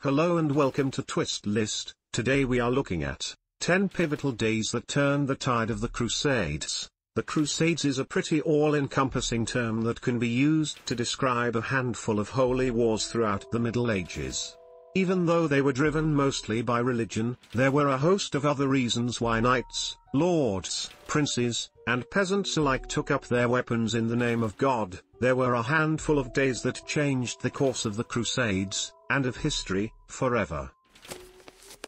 Hello and welcome to Twist List. Today we are looking at 10 pivotal days that turned the tide of the Crusades. The Crusades is a pretty all-encompassing term that can be used to describe a handful of holy wars throughout the Middle Ages. Even though they were driven mostly by religion, there were a host of other reasons why knights, lords, princes, and peasants alike took up their weapons in the name of God. There were a handful of days that changed the course of the Crusades, and of history, forever.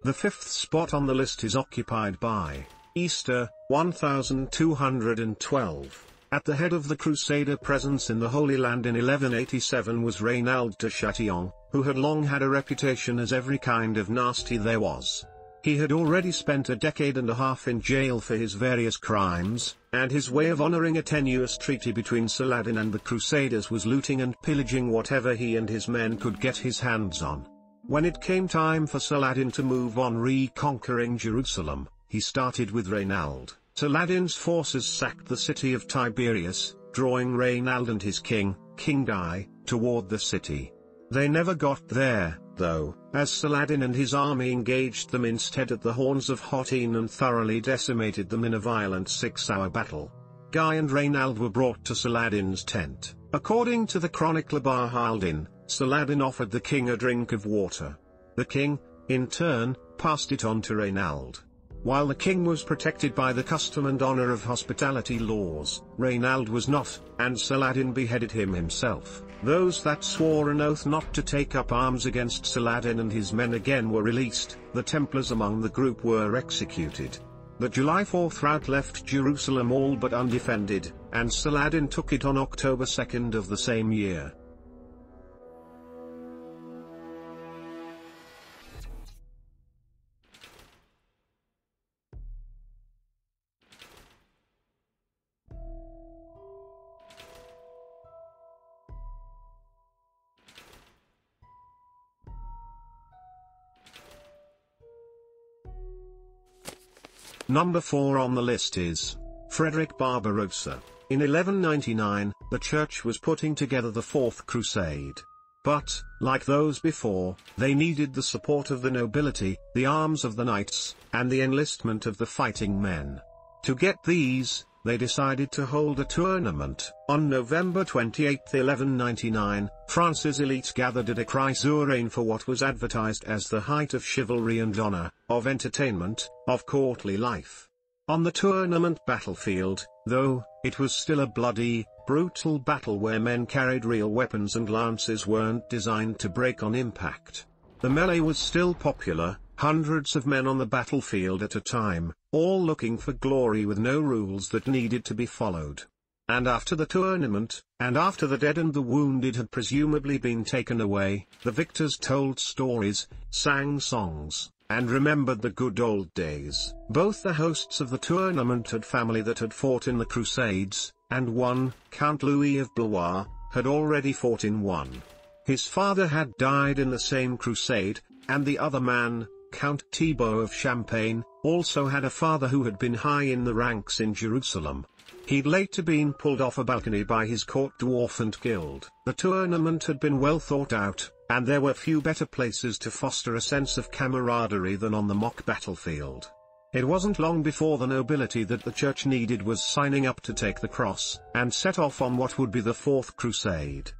The fifth spot on the list is occupied by Easter, 1212. At the head of the Crusader presence in the Holy Land in 1187 was Raynald de Chatillon, who had long had a reputation as every kind of nasty there was. He had already spent a decade and a half in jail for his various crimes, and his way of honoring a tenuous treaty between Saladin and the Crusaders was looting and pillaging whatever he and his men could get his hands on. When it came time for Saladin to move on reconquering Jerusalem, he started with Raynald. Saladin's forces sacked the city of Tiberias, drawing Raynald and his king, King Guy, toward the city. They never got there, though, as Saladin and his army engaged them instead at the Horns of Hattin and thoroughly decimated them in a violent 6-hour battle. Guy and Raynald were brought to Saladin's tent. According to the chronicler Bahaldin, Saladin offered the king a drink of water. The king, in turn, passed it on to Raynald. While the king was protected by the custom and honor of hospitality laws, Raynald was not, and Saladin beheaded him himself. Those that swore an oath not to take up arms against Saladin and his men again were released. The Templars among the group were executed. The July 4th rout left Jerusalem all but undefended, and Saladin took it on October 2nd of the same year. Number 4 on the list is Frederick Barbarossa. In 1199, the Church was putting together the Fourth Crusade. But, like those before, they needed the support of the nobility, the arms of the knights, and the enlistment of the fighting men. To get these, they decided to hold a tournament. On November 28, 1199, France's elite gathered at a Kreisau Circle for what was advertised as the height of chivalry and honor, of entertainment, of courtly life. On the tournament battlefield, though, it was still a bloody, brutal battle where men carried real weapons and lances weren't designed to break on impact. The melee was still popular, hundreds of men on the battlefield at a time, all looking for glory with no rules that needed to be followed. And after the tournament, and after the dead and the wounded had presumably been taken away, the victors told stories, sang songs, and remembered the good old days. Both the hosts of the tournament had family that had fought in the Crusades, and one, Count Louis of Blois, had already fought in one. His father had died in the same crusade, and the other man, Count Thibaut of Champagne, also had a father who had been high in the ranks in Jerusalem. He'd later been pulled off a balcony by his court dwarf and killed. The tournament had been well thought out, and there were few better places to foster a sense of camaraderie than on the mock battlefield. It wasn't long before the nobility that the Church needed was signing up to take the cross, and set off on what would be the Fourth Crusade.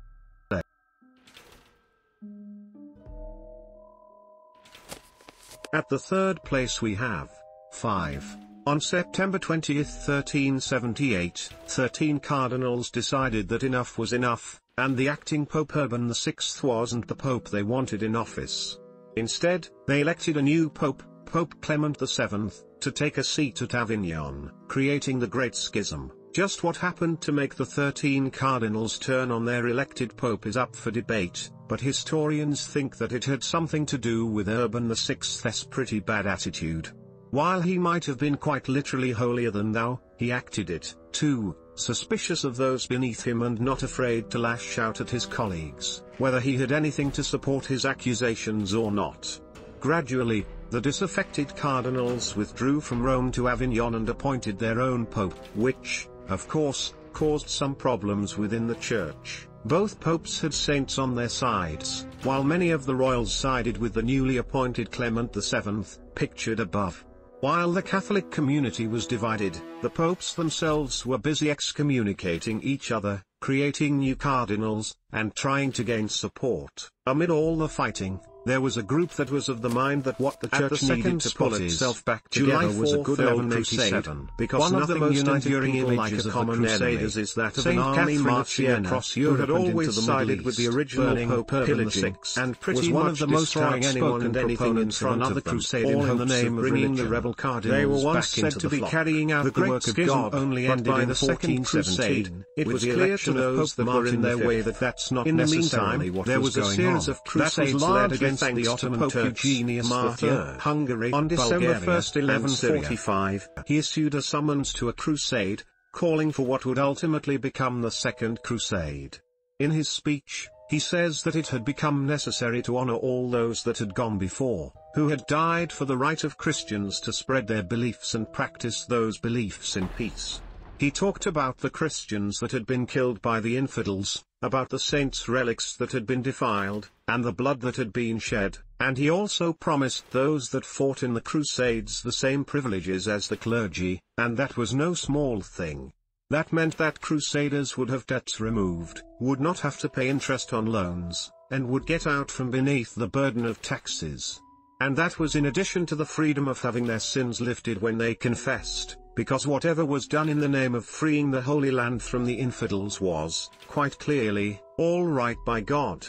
At the third place we have 5. On September 20, 1378, 13 cardinals decided that enough was enough, and the acting Pope Urban VI wasn't the Pope they wanted in office. Instead, they elected a new Pope, Pope Clement VII, to take a seat at Avignon, creating the Great Schism. Just what happened to make the 13 cardinals turn on their elected pope is up for debate, but historians think that it had something to do with Urban VI's pretty bad attitude. While he might have been quite literally holier than thou, he acted it, too, suspicious of those beneath him and not afraid to lash out at his colleagues, whether he had anything to support his accusations or not. Gradually, the disaffected cardinals withdrew from Rome to Avignon and appointed their own pope, which, of course, caused some problems within the Church. Both popes had saints on their sides, while many of the royals sided with the newly appointed Clement VII, pictured above. While the Catholic community was divided, the popes themselves were busy excommunicating each other, creating new cardinals, and trying to gain support. Amid all the fighting, there was a group that was of the mind that what the church needed to pull itself back together was a good old crusade, because one of the most uniting images of the Crusaders is that of an army marching across Europe and always sided with the original Pope Urban VI, and pretty one of the most outspoken proponents of another crusade in the name of bringing the rebel cardinals. They were once said to be carrying out the work of God, only ended in the Second Crusade. It was clear to those that were in their way that that's not necessarily what was going on. There was a series of crusades led against the Ottoman Turks, Eugenius III, Hungary, on December 1, 1145, he issued a summons to a crusade, calling for what would ultimately become the Second Crusade. In his speech, he says that it had become necessary to honor all those that had gone before, who had died for the right of Christians to spread their beliefs and practice those beliefs in peace. He talked about the Christians that had been killed by the infidels, about the saints' relics that had been defiled, and the blood that had been shed, and he also promised those that fought in the Crusades the same privileges as the clergy, and that was no small thing. That meant that Crusaders would have debts removed, would not have to pay interest on loans, and would get out from beneath the burden of taxes. And that was in addition to the freedom of having their sins lifted when they confessed, because whatever was done in the name of freeing the Holy Land from the infidels was, quite clearly, all right by God.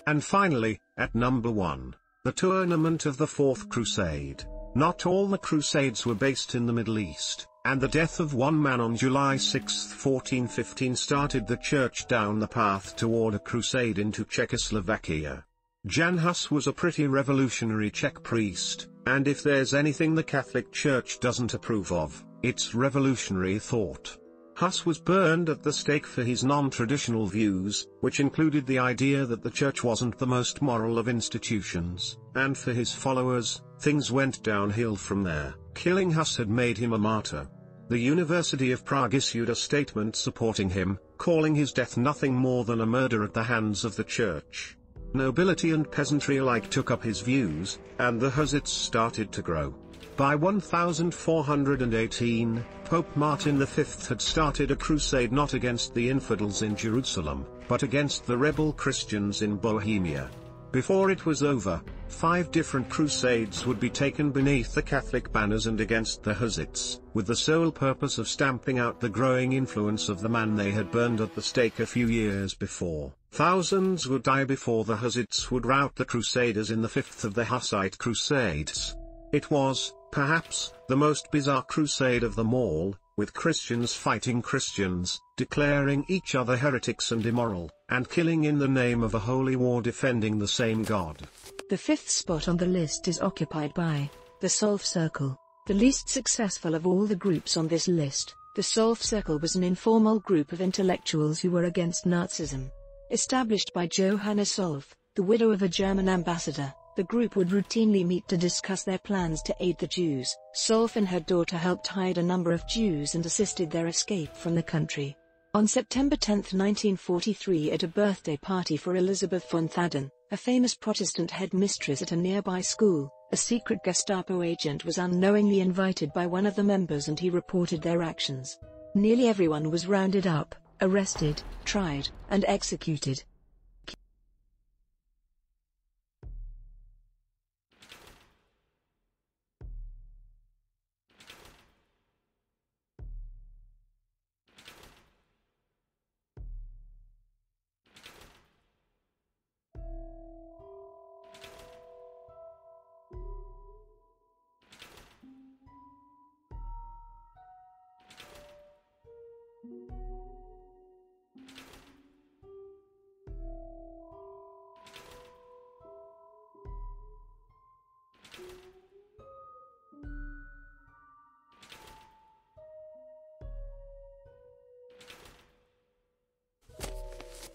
And finally, at number 1, the tournament of the Fourth Crusade. Not all the Crusades were based in the Middle East, and the death of one man on July 6, 1415 started the church down the path toward a crusade into Czechoslovakia. Jan Hus was a pretty revolutionary Czech priest, and if there's anything the Catholic Church doesn't approve of, it's revolutionary thought. Hus was burned at the stake for his non-traditional views, which included the idea that the church wasn't the most moral of institutions, and for his followers, things went downhill from there. Killing Hus had made him a martyr. The University of Prague issued a statement supporting him, calling his death nothing more than a murder at the hands of the church. Nobility and peasantry alike took up his views, and the Hussites started to grow. By 1418, Pope Martin V had started a crusade not against the infidels in Jerusalem, but against the rebel Christians in Bohemia. Before it was over, 5 different crusades would be taken beneath the Catholic banners and against the Hussites, with the sole purpose of stamping out the growing influence of the man they had burned at the stake a few years before. Thousands would die before the Hussites would rout the Crusaders in the 5th of the Hussite Crusades. It was, perhaps, the most bizarre crusade of them all, with Christians fighting Christians, declaring each other heretics and immoral, and killing in the name of a holy war defending the same God. The 5th spot on the list is occupied by the Solf Circle, the least successful of all the groups on this list. The Solf Circle was an informal group of intellectuals who were against Nazism. Established by Johanna Solf, the widow of a German ambassador, the group would routinely meet to discuss their plans to aid the Jews. Solf and her daughter helped hide a number of Jews and assisted their escape from the country. On September 10, 1943, at a birthday party for Elizabeth von Thadden, a famous Protestant headmistress at a nearby school, a secret Gestapo agent was unknowingly invited by one of the members and he reported their actions. Nearly everyone was rounded up, arrested, tried, and executed.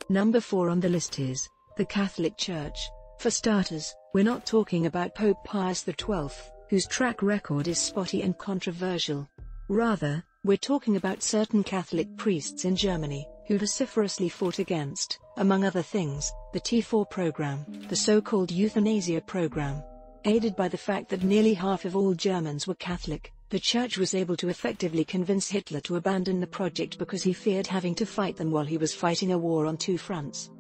Number 4 on the list is the Catholic Church. For starters, we're not talking about Pope Pius XII, whose track record is spotty and controversial. Rather, we're talking about certain Catholic priests in Germany, who vociferously fought against, among other things, the T4 program, the so-called euthanasia program. Aided by the fact that nearly half of all Germans were Catholic, the Church was able to effectively convince Hitler to abandon the project because he feared having to fight them while he was fighting a war on two fronts.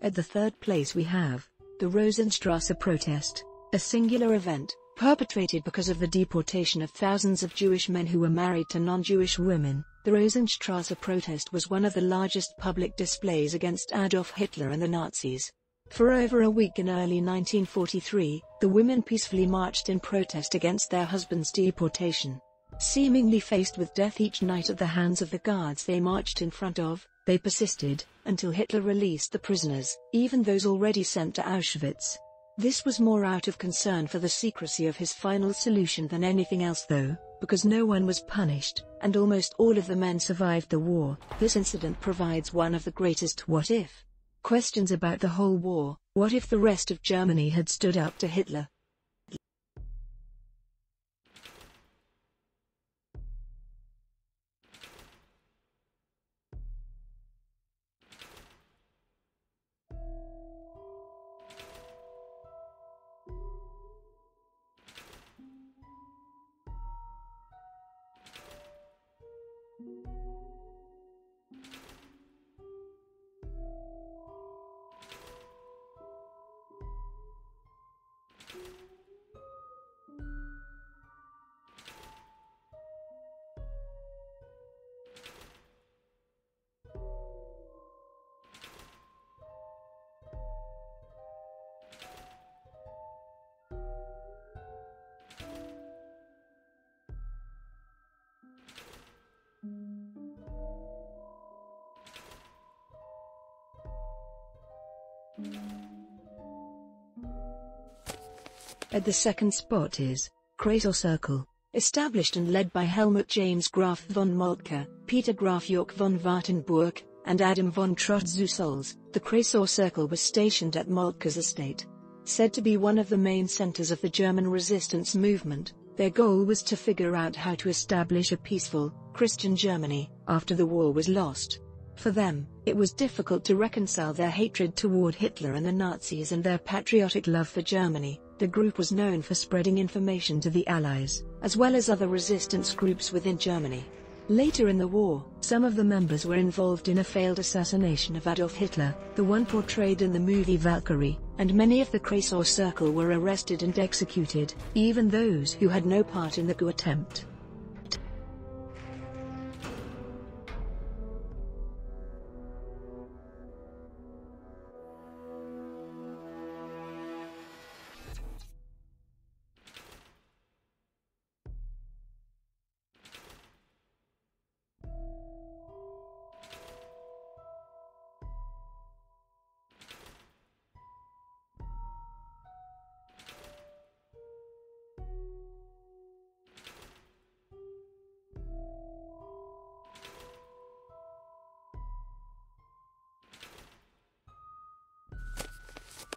At the third place we have the Rosenstrasser Protest, a singular event, perpetrated because of the deportation of thousands of Jewish men who were married to non-Jewish women. The Rosenstrasser Protest was one of the largest public displays against Adolf Hitler and the Nazis. For over a week in early 1943, the women peacefully marched in protest against their husbands' deportation. Seemingly faced with death each night at the hands of the guards they marched in front of, they persisted, until Hitler released the prisoners, even those already sent to Auschwitz. This was more out of concern for the secrecy of his final solution than anything else though, because no one was punished, and almost all of the men survived the war. This incident provides one of the greatest what-if questions about the whole war. What if the rest of Germany had stood up to Hitler? At the second spot is Kreisau Circle. Established and led by Helmut James Graf von Moltke, Peter Graf York von Wartenburg, and Adam von Trotz-Zussels, the Kreisau Circle was stationed at Moltke's estate. Said to be one of the main centers of the German resistance movement, their goal was to figure out how to establish a peaceful, Christian Germany, after the war was lost. For them, it was difficult to reconcile their hatred toward Hitler and the Nazis and their patriotic love for Germany. The group was known for spreading information to the Allies, as well as other resistance groups within Germany. Later in the war, some of the members were involved in a failed assassination of Adolf Hitler, the one portrayed in the movie Valkyrie, and many of the Kreisau Circle were arrested and executed, even those who had no part in the coup attempt.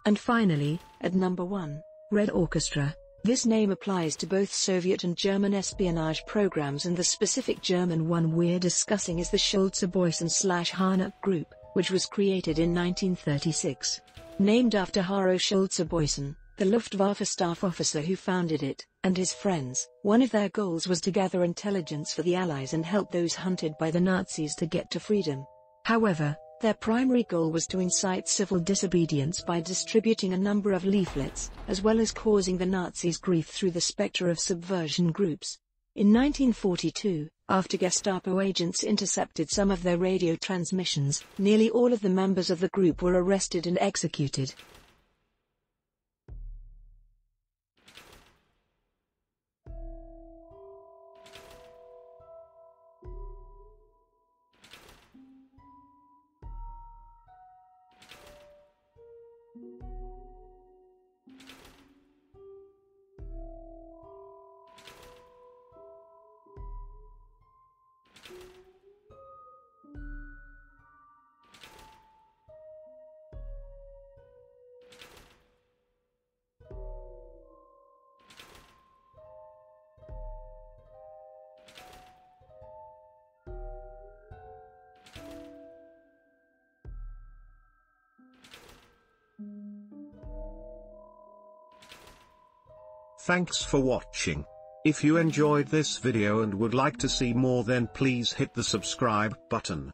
And finally, at number 1, Red Orchestra. This name applies to both Soviet and German espionage programs, and the specific German one we're discussing is the Schulze-Boysen/Harnack Group, which was created in 1936. Named after Haro Schulze-Boysen, the Luftwaffe staff officer who founded it, and his friends. One of their goals was to gather intelligence for the Allies and help those hunted by the Nazis to get to freedom. However, their primary goal was to incite civil disobedience by distributing a number of leaflets, as well as causing the Nazis grief through the specter of subversion groups. In 1942, after Gestapo agents intercepted some of their radio transmissions, nearly all of the members of the group were arrested and executed. Thanks for watching. If you enjoyed this video and would like to see more, then please hit the subscribe button.